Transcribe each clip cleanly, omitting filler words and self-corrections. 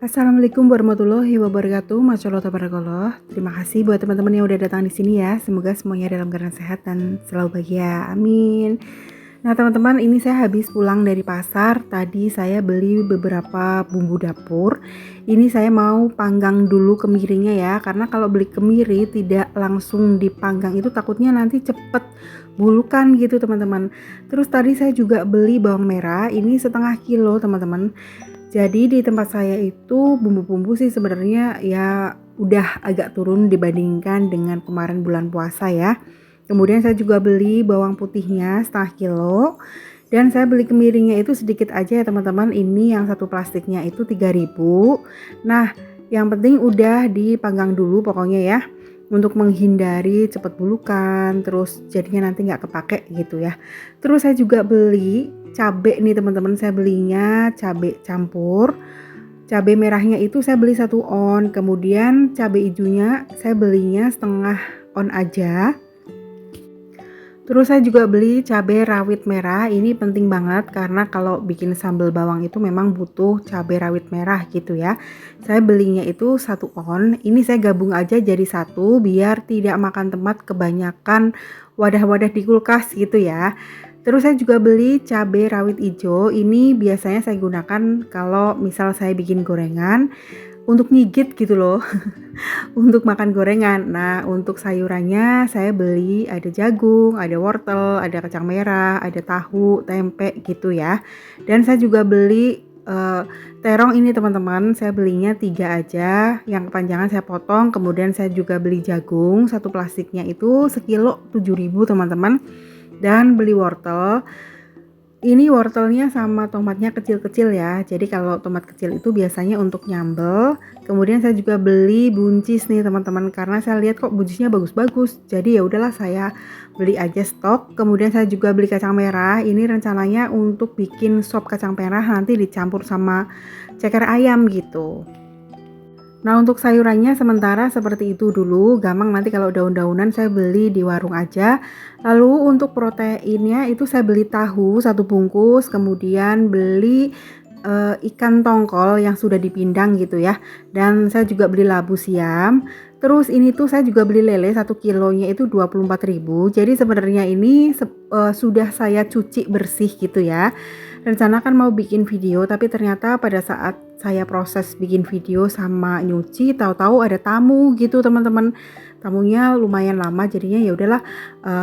Assalamualaikum warahmatullahi wabarakatuh. Masyaallah tabarakallah. Terima kasih buat teman-teman yang udah datang di sini ya. Semoga semuanya dalam keadaan sehat dan selalu bahagia. Amin. Nah, teman-teman, ini saya habis pulang dari pasar. Tadi saya beli beberapa bumbu dapur. Ini saya mau panggang dulu kemirinya ya, karena kalau beli kemiri tidak langsung dipanggang itu takutnya nanti cepet bulukan gitu, teman-teman. Terus tadi saya juga beli bawang merah. Ini setengah kilo, teman-teman. Jadi di tempat saya itu bumbu-bumbu sih sebenarnya ya udah agak turun dibandingkan dengan kemarin bulan puasa ya. Kemudian saya juga beli bawang putihnya setengah kilo. Dan saya beli kemiringnya itu sedikit aja ya teman-teman. Ini yang satu plastiknya itu 3.000. Nah, yang penting udah dipanggang dulu pokoknya ya. Untuk menghindari cepat bulukan, terus jadinya nanti nggak kepake gitu ya. Terus saya juga beli cabai nih teman-teman, saya belinya cabai campur. Cabai merahnya itu saya beli 1 on, kemudian cabai hijaunya saya belinya setengah on aja. Terus saya juga beli cabai rawit merah. Ini penting banget karena kalau bikin sambal bawang itu memang butuh cabai rawit merah gitu ya. Saya belinya itu 1 on. Ini saya gabung aja jadi satu biar tidak makan tempat kebanyakan wadah-wadah di kulkas gitu ya. Terus saya juga beli cabai rawit hijau. Ini biasanya saya gunakan kalau misal saya bikin gorengan untuk ngigit gitu loh. Untuk makan gorengan. Nah, untuk sayurannya saya beli ada jagung, ada wortel, ada kacang merah, ada tahu, tempe gitu ya. Dan saya juga beli terong ini teman-teman. Saya belinya 3 aja. Yang kepanjangan saya potong. Kemudian saya juga beli jagung, satu plastiknya itu sekilo 7.000 teman-teman. Dan beli wortel. Ini wortelnya sama tomatnya kecil-kecil ya. Jadi kalau tomat kecil itu biasanya untuk nyambel. Kemudian saya juga beli buncis nih teman-teman, karena saya lihat kok buncisnya bagus-bagus. Jadi ya udahlah saya beli aja stok. Kemudian saya juga beli kacang merah. Ini rencananya untuk bikin sop kacang merah nanti dicampur sama ceker ayam gitu. Nah, untuk sayurannya sementara seperti itu dulu, gampang nanti kalau daun-daunan saya beli di warung aja. Lalu untuk proteinnya itu saya beli tahu 1 bungkus, kemudian beli ikan tongkol yang sudah dipindang gitu ya. Dan saya juga beli labu siam. Terus ini tuh saya juga beli lele 1 kilonya itu 24.000. Jadi sebenarnya ini sudah saya cuci bersih gitu ya. Rencana kan mau bikin video, tapi ternyata pada saat saya proses bikin video sama nyuci, tahu-tahu ada tamu gitu teman-teman. Tamunya lumayan lama, jadinya ya udahlah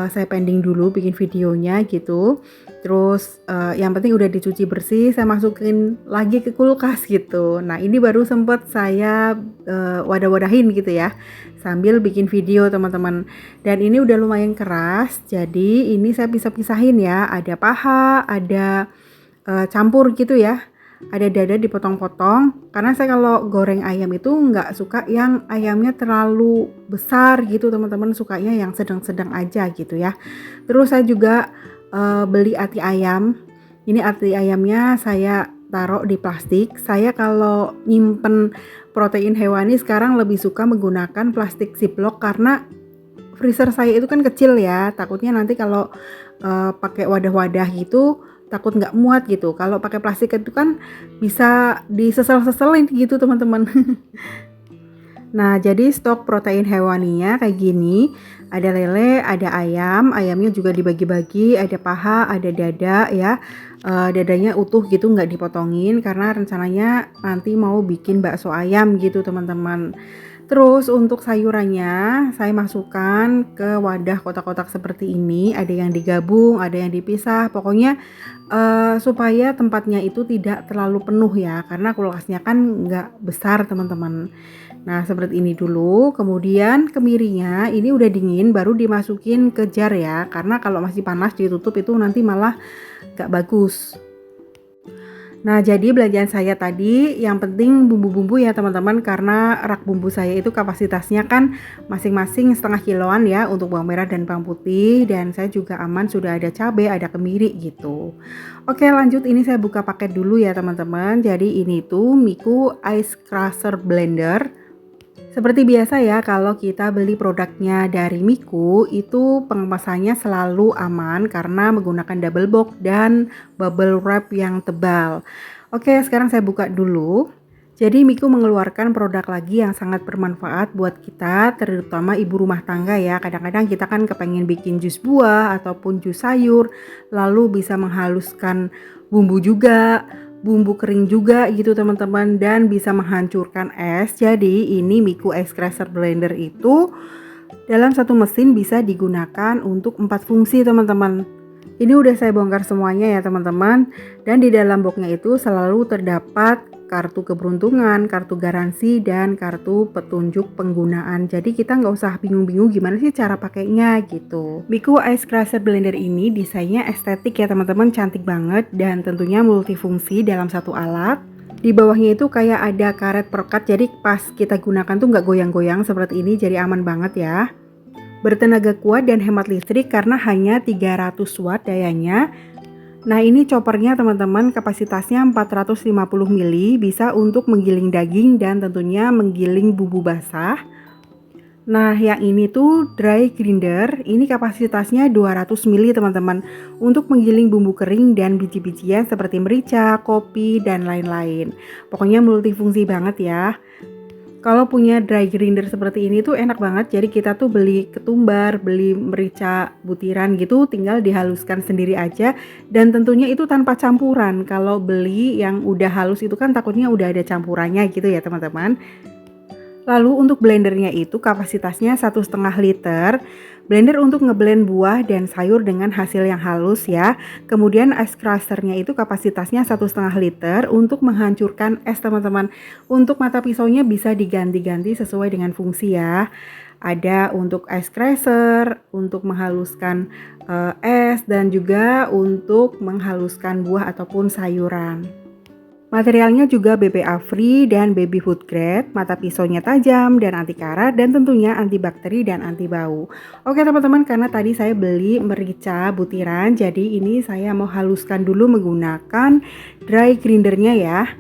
saya pending dulu bikin videonya gitu. Terus yang penting udah dicuci bersih, saya masukin lagi ke kulkas gitu. Nah, ini baru sempet saya wadah-wadahin gitu ya sambil bikin video teman-teman. Dan ini udah lumayan keras, jadi ini saya pisah-pisahin ya. Ada paha, ada campur gitu ya. Ada dada dipotong-potong, karena saya kalau goreng ayam itu nggak suka yang ayamnya terlalu besar gitu teman-teman, sukanya yang sedang-sedang aja gitu ya. Terus saya juga beli ati ayam. Ini ati ayamnya saya taruh di plastik. Saya kalau nyimpen protein hewani sekarang lebih suka menggunakan plastik ziplock, karena freezer saya itu kan kecil ya, takutnya nanti kalau pakai wadah-wadah gitu takut nggak muat gitu. Kalau pakai plastik itu kan bisa disesel-seselin gitu teman-teman. Nah, jadi stok protein hewaninya kayak gini. Ada lele, ada ayam, ayamnya juga dibagi-bagi, ada paha, ada dada ya. Dadanya utuh gitu, nggak dipotongin karena rencananya nanti mau bikin bakso ayam gitu teman-teman. Terus untuk sayurannya saya masukkan ke wadah kotak-kotak seperti ini. Ada yang digabung, ada yang dipisah. Pokoknya supaya tempatnya itu tidak terlalu penuh ya, karena kulkasnya kan nggak besar teman-teman. Nah, seperti ini dulu. Kemudian kemirinya ini udah dingin baru dimasukin ke jar ya, karena kalau masih panas ditutup itu nanti malah nggak bagus. Nah, jadi belanjaan saya tadi yang penting bumbu-bumbu ya teman-teman, karena rak bumbu saya itu kapasitasnya kan masing-masing setengah kiloan ya untuk bawang merah dan bawang putih, dan saya juga aman sudah ada cabai, ada kemiri gitu. Oke, lanjut, ini saya buka paket dulu ya teman-teman. Jadi ini tuh Miku Ice Crusher Blender. Seperti biasa ya, kalau kita beli produknya dari Miku itu pengemasannya selalu aman karena menggunakan double box dan bubble wrap yang tebal. Oke, sekarang saya buka dulu. Jadi Miku mengeluarkan produk lagi yang sangat bermanfaat buat kita, terutama ibu rumah tangga ya. Kadang-kadang kita kan kepengen bikin jus buah ataupun jus sayur, lalu bisa menghaluskan bumbu juga, bumbu kering juga gitu teman-teman, dan bisa menghancurkan es. Jadi ini Miku Ice Crusher Blender itu dalam satu mesin bisa digunakan untuk 4 fungsi teman-teman. Ini udah saya bongkar semuanya ya teman-teman, dan di dalam boxnya itu selalu terdapat kartu keberuntungan, kartu garansi, dan kartu petunjuk penggunaan. Jadi kita nggak usah bingung-bingung gimana sih cara pakainya gitu. Miku Ice Crusher Blender ini desainnya estetik ya teman-teman, cantik banget dan tentunya multifungsi dalam satu alat. Di bawahnya itu kayak ada karet perekat, jadi pas kita gunakan tuh nggak goyang-goyang seperti ini, jadi aman banget ya. Bertenaga kuat dan hemat listrik karena hanya 300 watt dayanya. Nah ini choppernya teman-teman, kapasitasnya 450 mili, bisa untuk menggiling daging dan tentunya menggiling bumbu basah. Nah yang ini tuh dry grinder, ini kapasitasnya 200 mili teman-teman, untuk menggiling bumbu kering dan biji-bijian seperti merica, kopi, dan lain-lain. Pokoknya multifungsi banget ya. Kalau punya dry grinder seperti ini tuh enak banget, jadi kita tuh beli ketumbar, beli merica butiran gitu, tinggal dihaluskan sendiri aja, dan tentunya itu tanpa campuran. Kalau beli yang udah halus itu kan takutnya udah ada campurannya gitu ya teman-teman. Lalu untuk blendernya itu kapasitasnya 1,5 liter. Blender untuk ngeblend buah dan sayur dengan hasil yang halus ya. Kemudian ice crushernya itu kapasitasnya 1,5 liter untuk menghancurkan es teman-teman. Untuk mata pisaunya bisa diganti-ganti sesuai dengan fungsi ya. Ada untuk ice crusher, untuk menghaluskan es, dan juga untuk menghaluskan buah ataupun sayuran. Materialnya juga BPA free dan baby food grade, mata pisaunya tajam dan anti karat, dan tentunya anti bakteri dan anti bau. Oke teman-teman, karena tadi saya beli merica butiran, jadi ini saya mau haluskan dulu menggunakan dry grindernya ya.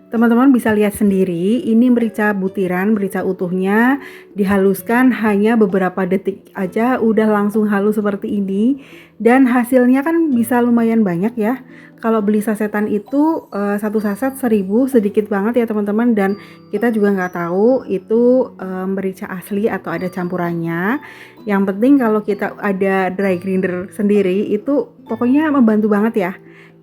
Teman-teman bisa lihat sendiri, ini merica butiran, merica utuhnya dihaluskan hanya beberapa detik aja udah langsung halus seperti ini. Dan hasilnya kan bisa lumayan banyak ya. Kalau beli sasetan itu satu saset 1000, sedikit banget ya teman-teman. Dan kita juga nggak tahu itu merica asli atau ada campurannya. Yang penting kalau kita ada dry grinder sendiri itu pokoknya membantu banget ya.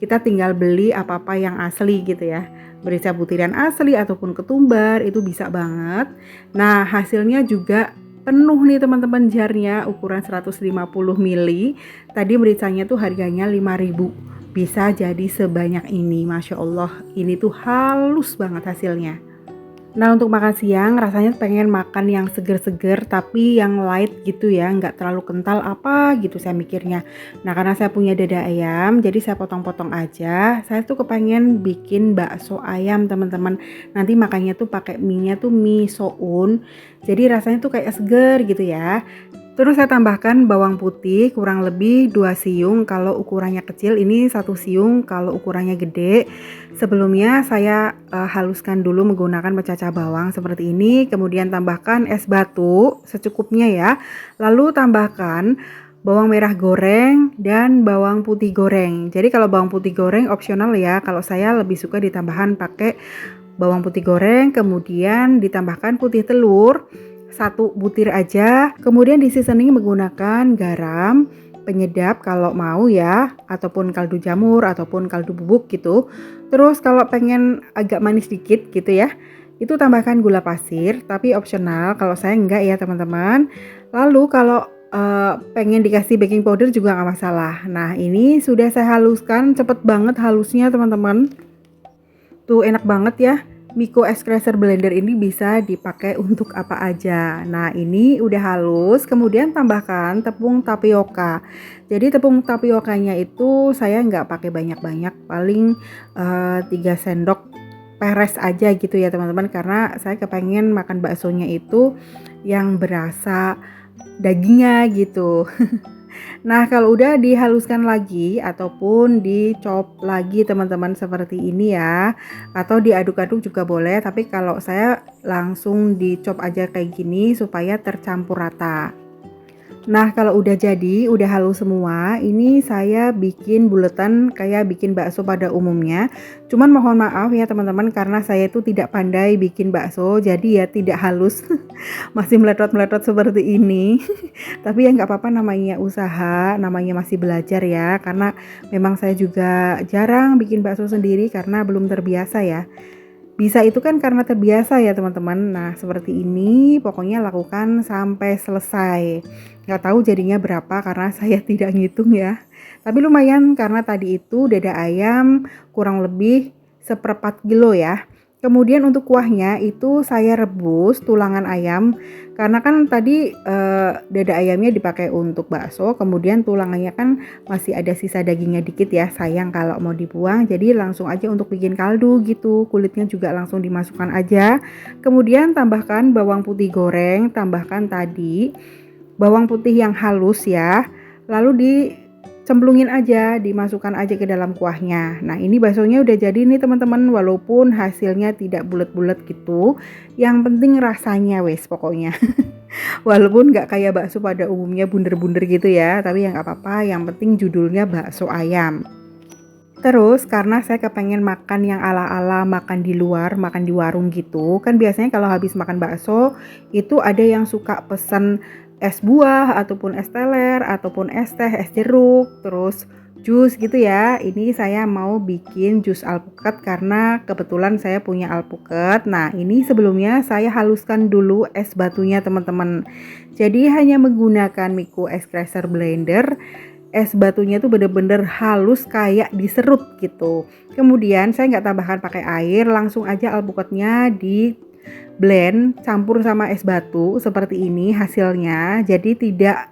Kita tinggal beli apa-apa yang asli gitu ya. Merica butiran asli ataupun ketumbar itu bisa banget. Nah hasilnya juga penuh nih teman-teman, jarnya ukuran 150 mili. Tadi mericanya tuh harganya 5.000, bisa jadi sebanyak ini. Masya Allah, ini tuh halus banget hasilnya. Nah untuk makan siang rasanya pengen makan yang seger-seger tapi yang light gitu ya, nggak terlalu kental apa gitu saya mikirnya. Nah karena saya punya dada ayam jadi saya potong-potong aja. Saya tuh kepengen bikin bakso ayam teman-teman. Nanti makannya tuh pakai mie-nya tuh mie soun. Jadi rasanya tuh kayak seger gitu ya. Terus saya tambahkan bawang putih kurang lebih 2 siung kalau ukurannya kecil, ini 1 siung kalau ukurannya gede. Sebelumnya saya haluskan dulu menggunakan pecah bawang seperti ini, kemudian tambahkan es batu secukupnya ya. Lalu tambahkan bawang merah goreng dan bawang putih goreng. Jadi kalau bawang putih goreng opsional ya, kalau saya lebih suka ditambahan pakai bawang putih goreng, kemudian ditambahkan putih telur 1 butir aja, kemudian di seasoning menggunakan garam, penyedap kalau mau ya, ataupun kaldu jamur ataupun kaldu bubuk gitu. Terus kalau pengen agak manis dikit gitu ya, itu tambahkan gula pasir, tapi opsional, kalau saya enggak ya teman-teman. Lalu kalau pengen dikasih baking powder juga nggak masalah. Nah ini sudah saya haluskan, cepet banget halusnya teman-teman. Tuh enak banget ya. Miku Ice Crusher Blender ini bisa dipakai untuk apa aja. Nah ini udah halus, kemudian tambahkan tepung tapioka. Jadi tepung tapiokanya itu saya nggak pakai banyak-banyak, paling 3 sendok peres aja gitu ya teman-teman. Karena saya kepengen makan baksonya itu yang berasa dagingnya gitu. Nah kalau udah dihaluskan lagi ataupun dicop lagi teman-teman seperti ini ya, atau diaduk-aduk juga boleh, tapi kalau saya langsung dicop aja kayak gini supaya tercampur rata. Nah, kalau udah jadi, udah halus semua, ini saya bikin buletan kayak bikin bakso pada umumnya. Cuman mohon maaf ya teman-teman karena saya itu tidak pandai bikin bakso, jadi ya tidak halus. Masih meletot-meletot seperti ini. Tapi ya nggak apa-apa, namanya usaha, namanya masih belajar ya. Karena memang saya juga jarang bikin bakso sendiri karena belum terbiasa ya. Bisa itu kan karena terbiasa ya teman-teman. Nah seperti ini pokoknya lakukan sampai selesai. Nggak tahu jadinya berapa karena saya tidak ngitung ya. Tapi lumayan karena tadi itu dada ayam kurang lebih seperempat kilo ya. Kemudian untuk kuahnya itu saya rebus tulangan ayam karena kan tadi dada ayamnya dipakai untuk bakso, kemudian tulangannya kan masih ada sisa dagingnya dikit ya, sayang kalau mau dibuang, jadi langsung aja untuk bikin kaldu gitu, kulitnya juga langsung dimasukkan aja. Kemudian tambahkan bawang putih goreng, tambahkan tadi bawang putih yang halus ya, lalu dicemplungin aja, dimasukkan aja ke dalam kuahnya. Nah ini baksonya udah jadi nih teman-teman, walaupun hasilnya tidak bulat-bulat gitu, yang penting rasanya wes pokoknya. Walaupun nggak kayak bakso pada umumnya bunder-bunder gitu ya, tapi ya nggak apa-apa, yang penting judulnya bakso ayam. Terus karena saya kepengen makan yang ala-ala makan di luar, makan di warung gitu, kan biasanya kalau habis makan bakso itu ada yang suka pesen es buah ataupun es teler ataupun es teh, es jeruk, terus jus gitu ya. Ini saya mau bikin jus alpukat karena kebetulan saya punya alpukat. Nah, ini sebelumnya saya haluskan dulu es batunya teman-teman. Jadi hanya menggunakan Miko Espresso blender, es batunya tuh bener-bener halus kayak diserut gitu. Kemudian saya nggak tambahkan pakai air, langsung aja alpukatnya di blend campur sama es batu seperti ini hasilnya. Jadi tidak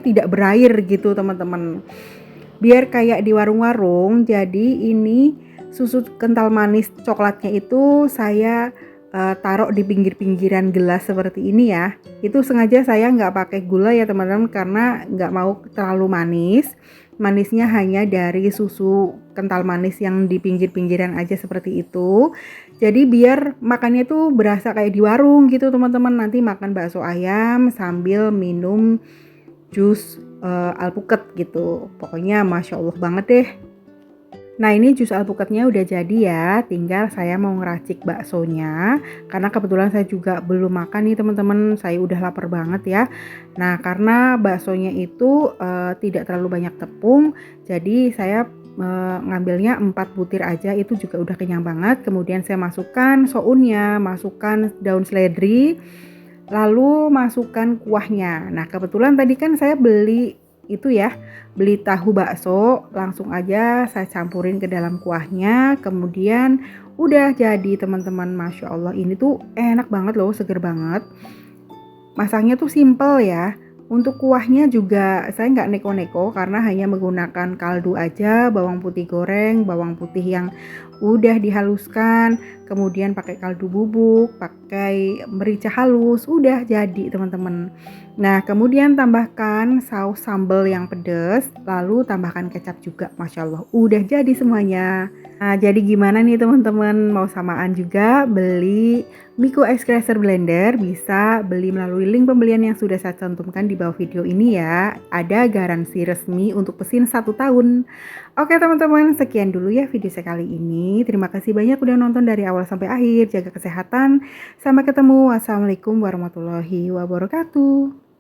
tidak berair gitu teman-teman. Biar kayak di warung-warung. Jadi ini susu kental manis coklatnya itu saya taruh di pinggir-pinggiran gelas seperti ini ya. Itu sengaja saya nggak pakai gula ya teman-teman karena nggak mau terlalu manis. Manisnya hanya dari susu kental manis yang di pinggir-pinggiran aja seperti itu. Jadi biar makannya tuh berasa kayak di warung gitu teman-teman. Nanti makan bakso ayam sambil minum jus alpukat gitu. Pokoknya Masya Allah banget deh. Nah ini jus alpukatnya udah jadi ya, tinggal saya mau ngeracik baksonya. Karena kebetulan saya juga belum makan nih teman-teman, saya udah lapar banget ya. Nah karena baksonya itu tidak terlalu banyak tepung, jadi saya ngambilnya 4 butir aja, itu juga udah kenyang banget. Kemudian saya masukkan sounnya, masukkan daun seledri, lalu masukkan kuahnya. Nah kebetulan tadi kan saya beli tahu bakso, langsung aja saya campurin ke dalam kuahnya, kemudian udah jadi teman-teman. Masya Allah ini tuh enak banget loh, seger banget. Masaknya tuh simple ya. Untuk kuahnya juga saya nggak neko-neko karena hanya menggunakan kaldu aja, bawang putih goreng, bawang putih yang udah dihaluskan, kemudian pakai kaldu bubuk, pakai merica halus, udah jadi teman-teman. Nah kemudian tambahkan saus sambal yang pedas, lalu tambahkan kecap juga. Masya Allah udah jadi semuanya. Nah jadi gimana nih teman-teman, mau samaan juga beli Miko Espresso blender, bisa beli melalui link pembelian yang sudah saya cantumkan di bawah video ini ya. Ada garansi resmi untuk mesin 1 tahun. Oke teman-teman, sekian dulu ya video saya kali ini. Terima kasih banyak udah nonton dari awal sampai akhir. Jaga kesehatan. Sampai ketemu. Wassalamualaikum warahmatullahi wabarakatuh.